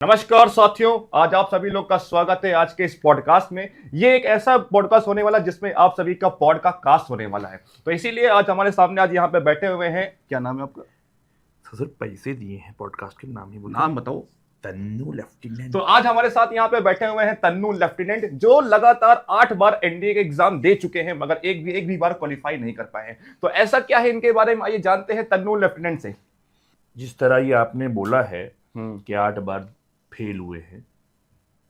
नमस्कार साथियों, आज आप सभी लोग का स्वागत है आज के इस पॉडकास्ट में। ये एक ऐसा पॉडकास्ट होने वाला है जिसमें आप सभी का पॉडकास्ट होने वाला है। तो इसीलिए आज हमारे सामने आज यहाँ पे बैठे हुए हैं, क्या नाम है आपका? सर पैसे दिए हैं पॉडकास्ट के नाम ही बोलो। नाम बताओ। तन्नू लेफ्टिनेंट। तो आज हमारे साथ यहाँ पे बैठे हुए हैं तन्नू लेफ्टिनेंट, जो लगातार 8 बार एनडीए के एग्जाम दे चुके हैं मगर एक भी बार क्वालिफाई नहीं कर पाए हैं। तो ऐसा क्या है इनके बारे में, आइए जानते हैं तन्नू लेफ्टिनेंट से। जिस तरह ये आपने बोला है कि 8 बार फेल हुए हैं,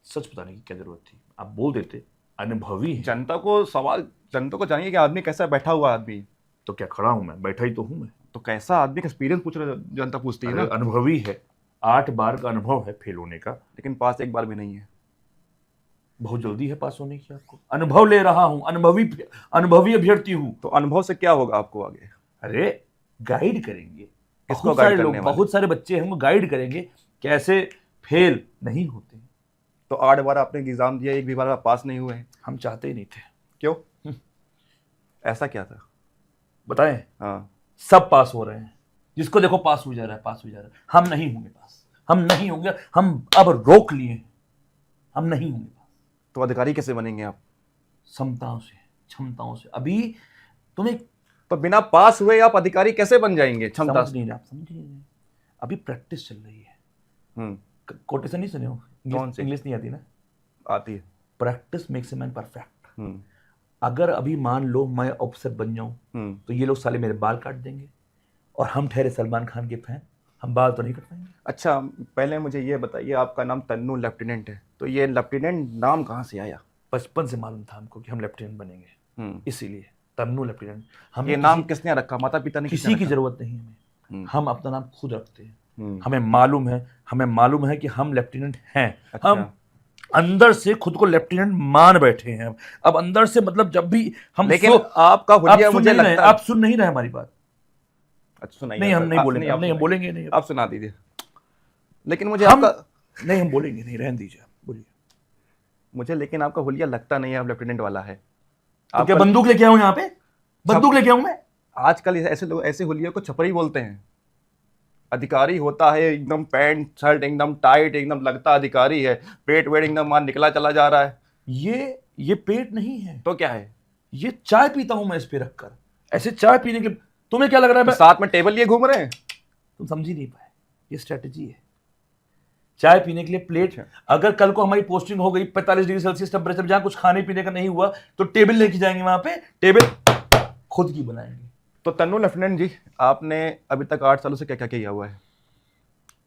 सच बताने की क्या जरूरत थी? आप बोल देते अनुभवी है। जनता को जानिए कि आदमी कैसा बैठा हुआ आदमी। तो क्या खड़ा हूं मैं? बैठा ही तो हूं मैं। तो कैसा आदमी का एक्सपीरियंस पूछ रहे, जनता पूछती है ना। अनुभवी है, 8 बार का अनुभव है फेल होने का, लेकिन पास एक बार भी नहीं है। बहुत जल्दी है पास होने की। आपको अनुभव ले रहा हूं, अनुभवी अभ्यर्थी हूं। तो अनुभव से क्या होगा आपको आगे? अरे गाइड करेंगे, किसको गाइड करने वाले? बहुत सारे बच्चे हम गाइड करेंगे कैसे फेल नहीं होते। तो 8 बार आपने एग्जाम दिया, एक भी बार आप पास नहीं हुए हैं। हम चाहते ही नहीं थे। क्यों? ऐसा क्या था बताएं? हाँ, सब पास हो रहे हैं, जिसको देखो पास हो जा रहा है, पास हो जा रहा है। हम नहीं होंगे पास, हम नहीं होंगे। हम अब रोक लिए, हम नहीं होंगे पास। तो अधिकारी कैसे बनेंगे आप? क्षमताओं से, क्षमताओं से। अभी तुम्हें तो बिना पास हुए आप अधिकारी कैसे बन जाएंगे? क्षमता समझ नहीं रहे, आप समझ नहीं रहे। अभी प्रैक्टिस चल रही है। कोटेशन नहीं सुने हो? कौन सी? इंग्लिश नहीं आती ना? आती है। Practice makes a man perfect. अगर अभी मान लो मैं ऑफिसर बन जाऊं तो ये लोग साले मेरे बाल काट देंगे, और हम ठहरे सलमान खान के फैन, हम बाल तो नहीं कट पाएंगे। अच्छा, पहले मुझे ये बताइए, आपका नाम तन्नू लेफ्टिनेंट है, तो ये लेफ्टिनेंट नाम कहाँ से आया? बचपन से मालूम था हमको कि हम लेफ्टिनेंट बनेंगे, इसीलिए तन्नू लेफ्टिनेंट। हम ये नाम किसने रखा? माता पिता ने? किसी की जरूरत नहीं हमें, हम अपना नाम खुद रखते हैं। हमें मालूम है कि हम लेफ्टिनेंट हैं। अच्छा। हम अंदर से खुद को लेफ्टिनेंट मान बैठे हैं। अब अंदर से मतलब जब भी हम लेकिन आपका हुलिया मुझे लगता है आप सुन नहीं रहे हमारी बात। अच्छा, सुनाइए। नहीं, हम नहीं बोलेंगे, नहीं, हम बोलेंगे नहीं। आप सुना दीजिए। लेकिन मुझे हम आपका नहीं, हम बोलेंगे नहीं, रहने दीजिए, बोलिए। मुझे लेकिन आपका हुलिया लगता नहीं है आप लेफ्टिनेंट वाला है। तो क्या बंदूक लेके आऊं यहाँ पे? बंदूक लेके आऊं मैं? आजकल ऐसे लोग ऐसे हुलिया को छपरी बोलते हैं। अधिकारी होता है एकदम पैंट शर्ट एकदम टाइट, एकदम लगता अधिकारी है, पेट वेट एकदम मार निकला चला जा रहा है। ये पेट नहीं है तो क्या है? ये चाय पीता हूं मैं इस पे रखकर। ऐसे चाय पीने के तुम्हें क्या लग रहा है? तो साथ में टेबल लिए घूम रहे हैं? तुम समझ ही नहीं पाए, ये स्ट्रेटेजी है। चाय पीने के लिए प्लेट। अगर कल को हमारी पोस्टिंग हो गई 45 डिग्री सेल्सियस टेम्परेचर, जहां कुछ खाने पीने का नहीं हुआ, तो टेबल लेके जाएंगे, वहां पे टेबल खुद की बनाएंगे। तो तन्नू लेफ्टिनेंट जी, आपने अभी तक 8 सालों से क्या क्या किया हुआ है?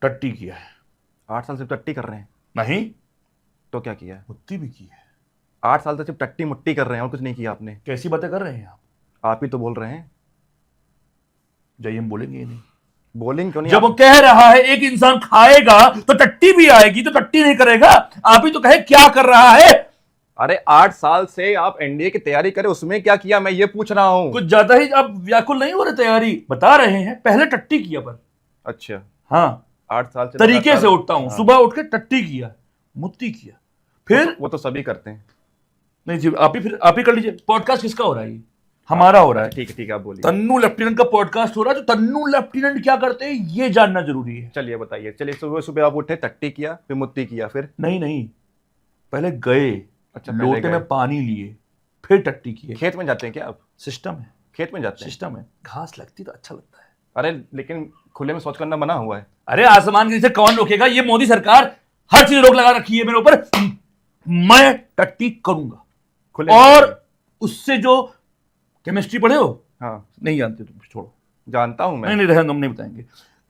टट्टी किया है। 8 साल से टट्टी कर रहे हैं? नहीं, तो क्या किया है? मुट्ठी भी की है। 8 साल से सिर्फ टट्टी मुट्टी कर रहे हैं और कुछ नहीं किया आपने? कैसी बातें कर रहे हैं आप ही तो बोल रहे हैं। जय हम बोलेंगे ही नहीं। बोलिंग क्यों नहीं? जब वो कह रहा है एक इंसान खाएगा तो टट्टी भी आएगी, तो टट्टी नहीं करेगा? आप ही तो कहे क्या कर रहा है। अरे 8 साल से आप एनडीए की तैयारी करें, उसमें क्या किया मैं ये पूछ रहा हूं। कुछ ज्यादा ही आप व्याकुल नहीं हो रहे। तैयारी बता रहे हैं, पहले टट्टी किया पर। अच्छा हाँ, 8 साल से तरीके से उठता हूं। सुबह उठ के टट्टी किया, मुत्ती किया, फिर वो तो सभी करते हैं। नहीं जी, आप ही कर लीजिए। पॉडकास्ट किसका हो रहा है? ये हमारा हो रहा है। ठीक है, आप बोलिए। तन्नू लेफ्टिनेंट का पॉडकास्ट हो रहा है, तो तन्नू लेफ्टिनेंट क्या करते हैं ये जानना जरूरी है। चलिए बताइए। चलिए, सुबह सुबह आप उठे, टट्टी किया, फिर मुत्ती किया, फिर? नहीं, पहले गए, अच्छा, लोटे में पानी लिए, फिर टट्टी किए। खेत में जाते हैं क्या आप? सिस्टम है, खेत में जाते हैं? सिस्टम है। घास लगती तो अच्छा लगता है। अरे लेकिन खुले में शौच करना मना हुआ है। अरे आसमान के नीचे कौन रोकेगा? ये मोदी सरकार हर चीज रोक लगा रखी है मेरे ऊपर। मैं टट्टी करूंगा। खुले और उससे जो केमिस्ट्री पढ़े हो? हाँ। नहीं जानते तुम, छोड़ो। जानता हूं मैं। नहीं रहने, हम नहीं बताएंगे।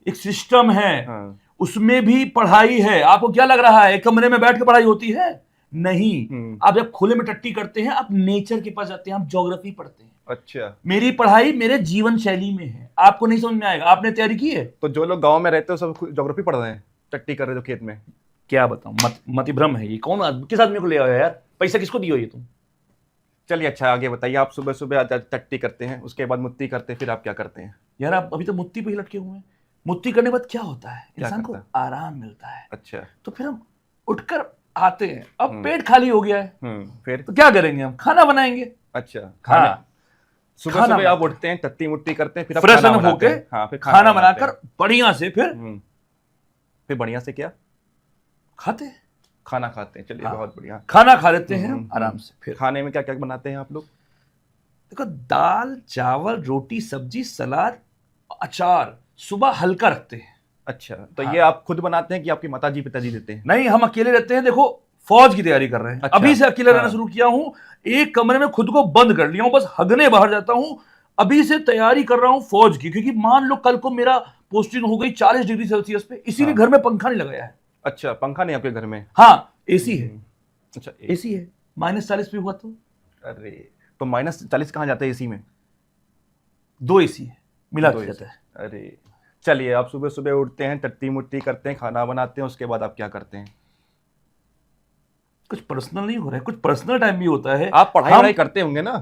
एक सिस्टम है, हाँ। उसमें भी पढ़ाई है। आपको क्या लग रहा है एक कमरे में बैठ के पढ़ाई होती है? नहीं। आप जब खुले में टट्टी करते हैं, आप नेचर के पास जाते हैं, आप ज्योग्राफी पढ़ते हैं। अच्छा। मेरी पढ़ाई मेरे जीवन शैली में है, आपको नहीं समझ में आएगा। आपने तैयारी की है? तो जो लोग गांव में रहते हो सब ज्योग्राफी पढ़ रहे हैं, टट्टी कर रहे हो खेत में? क्या बताऊं, मतिभ्रम है ये। किस आदमी को ले आया यार? पैसा किसको दियो ये तुम? चलिए अच्छा, आगे बताइए। आप सुबह सुबह टट्टी करते हैं, उसके बाद मुत्ती करते हैं, फिर आप क्या करते हैं? यार आप अभी तो मुत्ती पे ही लटके हुए हैं। मुत्ती करने के बाद क्या होता है? इंसान को आराम मिलता है। अच्छा। तो फिर हम उठकर आते हैं, अब पेट खाली हो गया है, फिर तो क्या करेंगे? हम खाना बनाएंगे। अच्छा, हाँ, सुबह सुबह आप उठते हैं, टट्टी मुट्टी करते हैं, फिर आप फ्रेश होके हाँ, फिर खाना बनाकर बढ़िया से, फिर बढ़िया से क्या? खाते हैं, खाना खाते हैं, चलिए हाँ। बहुत बढ़िया। खाना खा लेते हैं हम आराम से। फिर खाने में क्या क्या बनाते हैं आप लोग? देखो, दाल चावल रोटी सब्जी सलाद अचार, सुबह हल्का रखते हैं। अच्छा, तो हाँ। ये आप खुद बनाते हैं कि आपकी माताजी पिताजी देते हैं? नहीं, हम अकेले रहते हैं। देखो, फौज की तैयारी कर रहे हैं। अच्छा, अभी से अकेले रहना हाँ। शुरू किया हूं। एक कमरे में खुद को बंद कर लिया हूं, बस हगने बाहर जाता हूं। अभी से तैयारी कर रहा हूं फौज की, क्योंकि मान लो कल को मेरा पोस्टिंग हो गई 40 डिग्री सेल्सियस पे, इसीलिए हाँ। घर में पंखा नहीं लगाया है। अच्छा, पंखा नहीं आपके घर में? हाँ, एसी है। अच्छा, एसी है, -40 पे हुआ तो अरे, तो -40 कहाँ जाते हैं एसी में? 2 एसी है, मिला दो के AC। जाता है। अरे, चलिए, आप सुबह सुबह उठते हैं, टट्टी मुट्टी करते हैं, खाना बनाते हैं, उसके बाद आप क्या करते हैं? कुछ पर्सनल नहीं हो रहा है, कुछ पर्सनल टाइम भी होता है। आप पढ़ाई हम वढ़ाई करते होंगे ना?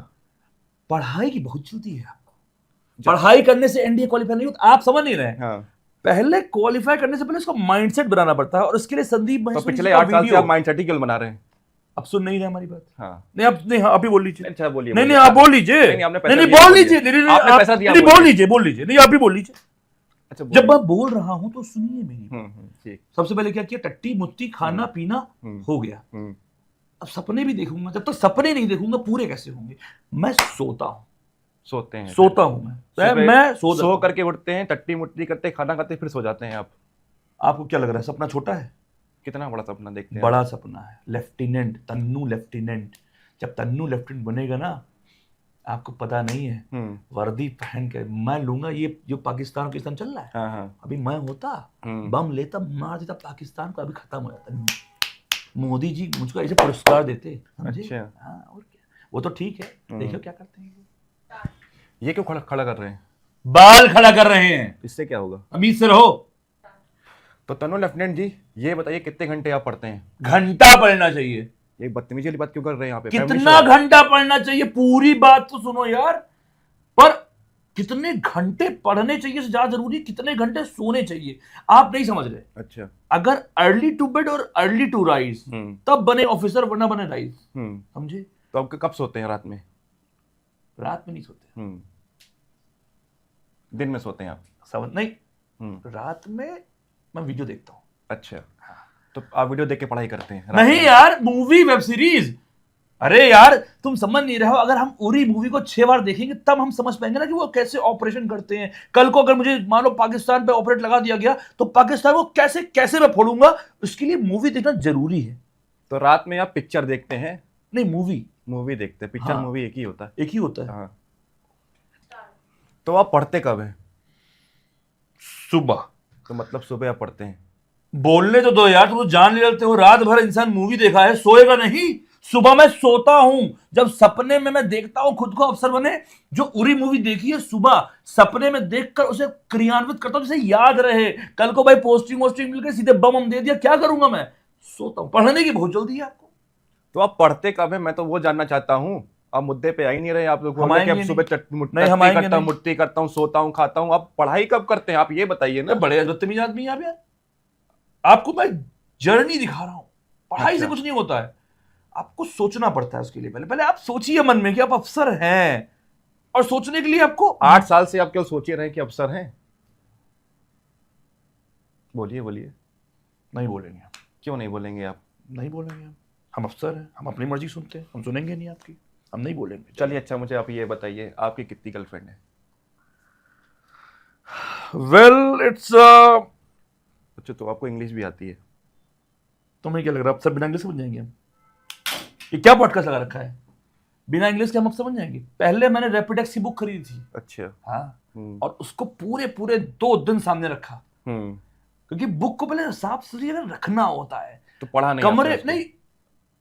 पढ़ाई की बहुत चलती है आपको। पढ़ाई करने से एनडीए क्वालिफाई नहीं होता, आप समझ नहीं रहे हैं। हाँ। पहले क्वालिफाई करने से पहले उसका माइंडसेट बनाना पड़ता है, और उसके लिए संदीप तो महेश्वरी जी पिछले का 8 साल से वीडियो। आप माइंड सेट ही क्यों बना रहे हैं? अब सुन नहीं रहे हमारी बात। हाँ। नहीं, अब नहीं, हाँ, आप ही बोल लीजिए। अच्छा, बोलिए नहीं बोलिए। नहीं, आप बोल लीजिए। नहीं, आपने पैसा नहीं दिया, बोल बोलिए। लीजिए। नहीं नहीं, आपने पैसा दिया, नहीं, बोल बोलिए। लीजिए, बोल लीजिए। नहीं, आप ही बोल लीजिए। अच्छा, जब मैं बोल रहा हूं तो सुनिए मेरी। ठीक। सबसे पहले क्या किया, टट्टी मुट्टी खाना पीना हो गया। हम्म। अब सपने भी देखूंगा, जब तक सपने नहीं देखूंगा पूरे कैसे होंगे। मैं सोता हूँ, सोते हैं? सोता हूँ मैं सुबह सो सो करके उठते हैं, टट्टी मुट्टी करते हैं, खाना खाते हैं, फिर सो जाते हैं आप? आपको क्या लग रहा है सपना छोटा है? कितना बड़ा सपना देखते हैं? बड़ा सपना है। Lieutenant, Tannu lieutenant. जब तन्नू लेफ्टिनेंट बनेगा ना, आपको पता नहीं है, वर्दी पहन के मैं लूंगा। ये जो पाकिस्तान चल रहा है, हाँ हाँ। अभी मैं होता, बम लेता, मार देता पाकिस्तान को, अभी खत्म हो जाता। मोदी जी मुझको ऐसे पुरस्कार देते, समझे? अच्छा। हाँ, और क्या, वो तो ठीक है। देखो क्या करते हैं ये क्यों खड़ा खड़ा कर रहे हैं? बाल खड़ा कर रहे हैं। इससे क्या होगा? अमीर से रहो। तो तनु लेफ्टिनेंट जी, ये बताइए कितने घंटे आप पढ़ते हैं? घंटा पढ़ना चाहिए। ये बदतमीजी वाली बात क्यों कर रहे हैं यहाँ पे? कितना घंटा पढ़ना चाहिए, पूरी बात तो सुनो यार। पर कितने घंटे पढ़ने चाहिए से ज्यादा जरूरी कितने घंटे सोने चाहिए, आप नहीं समझ रहे। अच्छा। अगर अर्ली टू बेड और अर्ली टू राइज, तब बने ऑफिसर, वरना बने राइज। समझे? तो आप कब सोते हैं? रात में? रात में नहीं सोते। दिन में सोते हैं आप? समझ नहीं, रात में मैं वीडियो देखता हूँ। अच्छा, तो आप वीडियो देख के पढ़ाई करते हैं? नहीं यार, मूवी वेब सीरीज। अरे यार, तुम समझ नहीं रहे हो। अगर हम उरी मूवी को 6 बार देखेंगे तब हम समझ पाएंगे ना कि वो कैसे ऑपरेशन करते हैं। कल को अगर मुझे मान लो पाकिस्तान पे ऑपरेट लगा दिया गया, तो पाकिस्तान को कैसे कैसे मैं फोड़ूंगा, उसके लिए मूवी देखना जरूरी है। तो रात में आप पिक्चर देखते हैं? नहीं, मूवी देखते हैं। पिक्चर मूवी एक ही होता है? एक ही होता है। हाँ। तो आप पढ़ते कब हैं? सुबह। तो मतलब सुबह आप पढ़ते हैं? बोलने तो दो यार, तुम जान ले लेते हो। रात भर इंसान मूवी देखा है, सोएगा नहीं। सुबह मैं सोता हूं, जब सपने में मैं देखता हूं खुद को अफसर बने। जो उरी मूवी देखी है, सुबह सपने में देखकर उसे क्रियान्वित करता हूं, जिसे याद रहे। कल को भाई पोस्टिंग वोस्टिंग मिल गई, सीधे बम दे दिया, क्या करूंगा मैं? सोता हूं। पढ़ने की बहुत जल्दी है आपको। तो आप पढ़ते कब है? मैं तो वो जानना चाहता हूँ। आप मुद्दे पे आ ही नहीं रहे। आप लोग हम आएंगे सुबह मुट्ठी करता हूँ, सोता हूँ, खाता हूँ। आप पढ़ाई कब करते हैं? आप ये बताइए ना। बड़े बदतमीज आदमी आप यार। आपको मैं जर्नी दिखा रहा हूं। पढ़ाई से कुछ नहीं होता है, आपको सोचना पड़ता है उसके लिए। पहले आप सोचिए मन में कि आप अफसर हैं, और सोचने के लिए आपको 8 साल से आप क्यों सोच रहे हैं कि अफसर हैं? बोलिए बोलिए। नहीं बोलेंगे। क्यों नहीं बोलेंगे आप? नहीं बोलेंगे। हम अफसर हैं, हम अपनी मर्जी सुनते हैं, हम सुनेंगे नहीं आपकी, हम नहीं बोलेंगे। चलिए, अच्छा मुझे आप ये बताइए, आपकी कितनी गर्लफ्रेंड है? वेल, इट्स अच्छा, तो आपको इंग्लिश भी आती है? तुम्हें क्या लग रहा है सब बिना इंग्लिश समझ जाएंगे हम? ये क्या पॉडकास्ट लगा रखा है? बिना इंग्लिश के हम अब समझ जाएंगे? पहले मैंने रैपिडेक्स की बुक खरीदी थी। अच्छा। हाँ। और उसको पूरे 2 दिन सामने रखा, क्योंकि बुक को पहले साफ सुथरी रखना होता है। तो पढ़ा नहीं? कमरे नहीं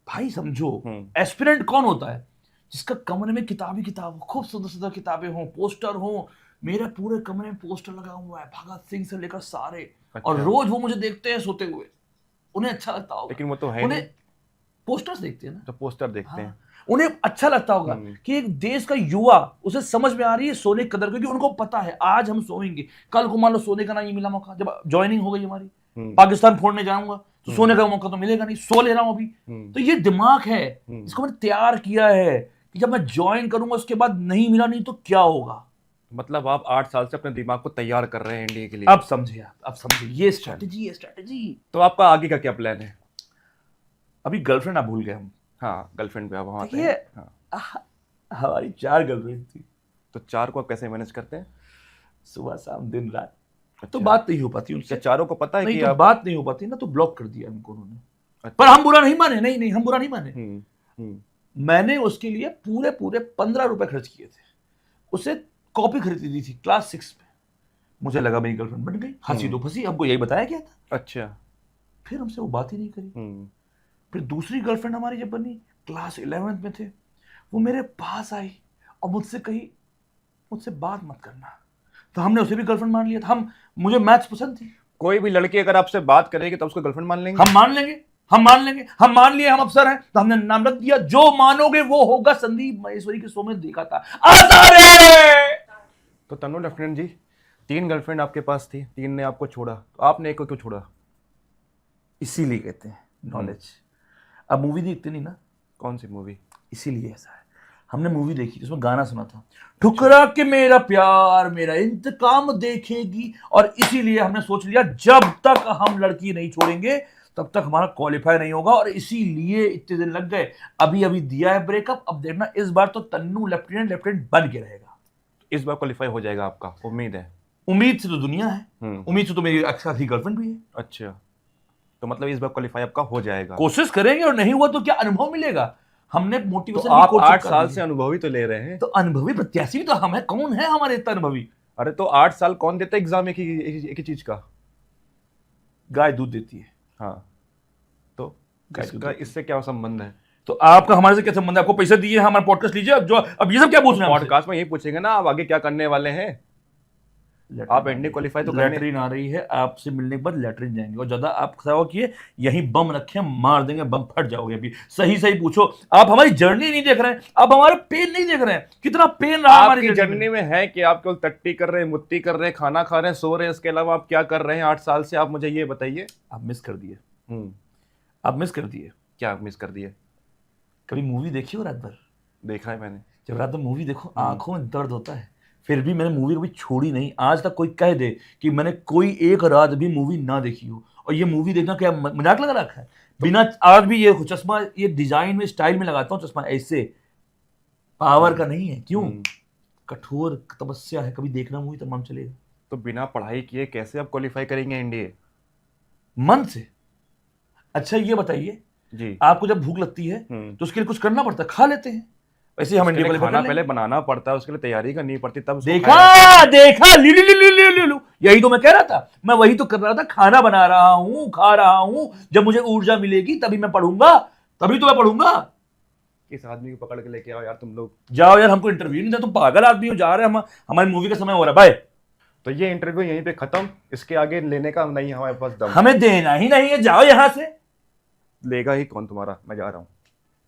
भाई, समझो। एस्पिरेंट कौन होता है? जिसका कमरे में किताब ही किताब हो, खूब सुंदर सुंदर किताबें हो, पोस्टर हो। मेरे पूरे कमरे में पोस्टर लगा हुआ है, भगत सिंह से लेकर सारे। अच्छा। और रोज वो मुझे देखते हैं सोते हुए, उन्हें अच्छा लगता होगा। लेकिन वो तो है उन्हें नहीं। पोस्टर्स देखते हैं ना, तो पोस्टर देखते हैं। उन्हें अच्छा लगता होगा कि एक देश का युवा, उसे समझ में आ रही है सोने की कदर, क्योंकि उनको पता है आज हम सोएंगे, कल को मान लो सोने का नहीं मिला मौका, जब ज्वाइनिंग हो गई हमारी, पाकिस्तान फोड़ने जाऊंगा तो सोने का मौका तो मिलेगा नहीं, सो ले रहा हूं अभी। तो ये दिमाग है जिसको मैंने तैयार किया है कि जब मैं ज्वाइन करूंगा उसके बाद नहीं मिला नहीं तो क्या होगा। मतलब आप 8 साल से अपने दिमाग को तैयार कर रहे हैं इंडिया के लिए? अब समझिए, अब समझिए, ये स्ट्रैटेजी है, स्ट्रैटेजी। तो आपका आगे का क्या प्लान है? अभी गर्लफ्रेंड आप भूल गए हम। हाँ, गर्लफ्रेंड पे आप वहाँ आते देखिए, हैं। हाँ। हमारी 4 गर्लफ्रेंड थी, तो 4 को आप कैसे मैनेज करते हैं? सुबह शाम दिन रात। तो अच्छा। बात नहीं हो पाती क्या उनसे, चारों को पता है नहीं कि तो आप? बात नहीं हो पाती ना, तो ब्लॉक कर दिया उनको उन्होंने। अच्छा। पर हम बुरा नहीं माने, नहीं नहीं हम बुरा नहीं माने। हम्म, हम्म, मैंने उसके लिए पूरे पूरे 15 रुपए खर्च किए थे। उसे कॉपी खरीदी दी थी क्लास 6 में। मुझे लगा मेरी गर्लफ्रेंड बन गई, हंसी तो फंसी, हमको यही बताया गया था। अच्छा। फिर हमसे वो बात ही नहीं करी। हम्म, फिर दूसरी गर्लफ्रेंड हमारी जब बनी, क्लास 11th में थे, वो मेरे पास आई और मुझसे कही मुझसे बात मत करना। तो हमने उसे भी गर्लफ्रेंड मान लिया था। मुझे मैथ्स पसंद थी। कोई भी लड़की अगर आपसे बात करेगी तो उसको गर्लफ्रेंड मान लेंगे? हम मान लेंगे, हम मान लेंगे, हम मान लिए हम अफसर हैं, तो हमने नाम रख दिया, जो मानोगे वो होगा। संदीप महेश्वरी के शो में देखा था। आसारे! तो तनु लेफ्टिनेंट जी, 3 गर्लफ्रेंड आपके पास थी, 3 ने आपको छोड़ा, तो आपने एक को क्यों छोड़ा? इसीलिए कहते हैं नॉलेज। अब मूवी देखते नहीं ना, कौन सी मूवी? इसीलिए ऐसा है। हमने मूवी देखी, उसमें गाना सुना था, ठुकरा के मेरा प्यार मेरा इंतकाम देखेगी, और इसीलिए हमने सोच लिया जब तक हम लड़की नहीं छोड़ेंगे तब तक हमारा क्वालिफाई नहीं होगा, और इसीलिए इतने दिन लग गए। अभी अभी दिया है ब्रेकअप। अब देखना इस बार तो तन्नू लेफ्टिनेंट बन के रहेगा। इस बार क्वालिफाई हो जाएगा आपका, उम्मीद है? उम्मीद से तो दुनिया है, उम्मीद से तो मेरी अच्छी गर्लफ्रेंड भी है। अच्छा, तो मतलब इस बार क्वालिफाई आपका हो जाएगा? कोशिश करेंगे, और नहीं हुआ तो क्या अनुभव मिलेगा। हमने मोटिवेशन तो आप 8 साल से अनुभवी तो ले रहे हैं। तो अनुभवी प्रत्याशी भी तो हम है। कौन है हमारे इतना अनुभवी? अरे तो 8 साल कौन देता है एग्जाम एक ही चीज का? गाय दूध देती है। हाँ, तो गाय इसका इससे क्या संबंध है? तो आपका हमारे से क्या संबंध है? आपको पैसे दिए, हमारा पॉडकास्ट लीजिए। अब ये सब क्या पूछ रहे हैं? पॉडकास्ट में यही पूछेंगे ना, आप आगे क्या करने वाले हैं? आप एंडी क्वालिफाई तो करने। लैटरिन आ रही है, आपसे मिलने के बाद लैटरिन जाएंगे, और ज्यादा आप खराब किए, यही बम रखे, मार देंगे, बम फट जाओगे। अभी सही सही पूछो। आप हमारी जर्नी नहीं देख रहे हैं, आप हमारे पेन नहीं देख रहे हैं, कितना पेन रहा हमारी आपकी जर्नी में है कि आप केवल टट्टी कर रहे हैं, मुत्ती कर रहे हैं, खाना खा रहे हैं, सो रहे हैं, इसके अलावा आप क्या कर रहे हैं 8 साल से? आप मुझे ये बताइए। आप मिस कर दिए, आप मिस कर दिए। क्या मिस कर दिए? कभी मूवी देखी हो रात भर? देखा है मैंने। जब रात भर मूवी देखो, आंखों में दर्द होता है। फिर भी मैंने मूवी कभी छोड़ी नहीं। आज तक कोई कह दे कि मैंने कोई एक रात भी मूवी ना देखी हो, और ये मूवी देखना क्या मजाक लगा रखा है? बिना आज भी ये चश्मा, ये डिजाइन में, स्टाइल में लगाता हूँ चश्मा, ऐसे पावर का नहीं है। क्यों? कठोर तपस्या है। कभी देखना मूवी तब मालूम चलेगा। तो बिना पढ़ाई किए कैसे आप क्वालिफाई करेंगे एनडीए? मन से। अच्छा ये बताइए, जी, आपको जब भूख लगती है तो उसके लिए कुछ करना पड़ता है, खा लेते हैं। वैसे हम उसके लिए इंडिया खाना पहले बनाना पड़ता है, उसके लिए तैयारी करनी पड़ती, तब उसको देखा देखा, ली ली ली ली ली ली ली। यही तो मैं कह रहा था, मैं वही तो कर रहा था। खाना बना रहा हूं, खा रहा हूं। जब मुझे ऊर्जा मिलेगी तभी मैं पढ़ूंगा, तभी तो मैं पढ़ूंगा। इस आदमी को पकड़ के लेके आओ यार तुम लोग। जाओ यार, हमको इंटरव्यू नहीं दे, तुम पागल आदमी हो। जा रहे हैं हम, हमारी मूवी का समय हो रहा है। बाय। तो ये इंटरव्यू यहीं पे खत्म, इसके आगे लेने का नहीं हमारे पास दम। हमें देना ही नहीं है, जाओ यहां से। लेगा ही कौन तुम्हारा? मैं जा रहा हूँ।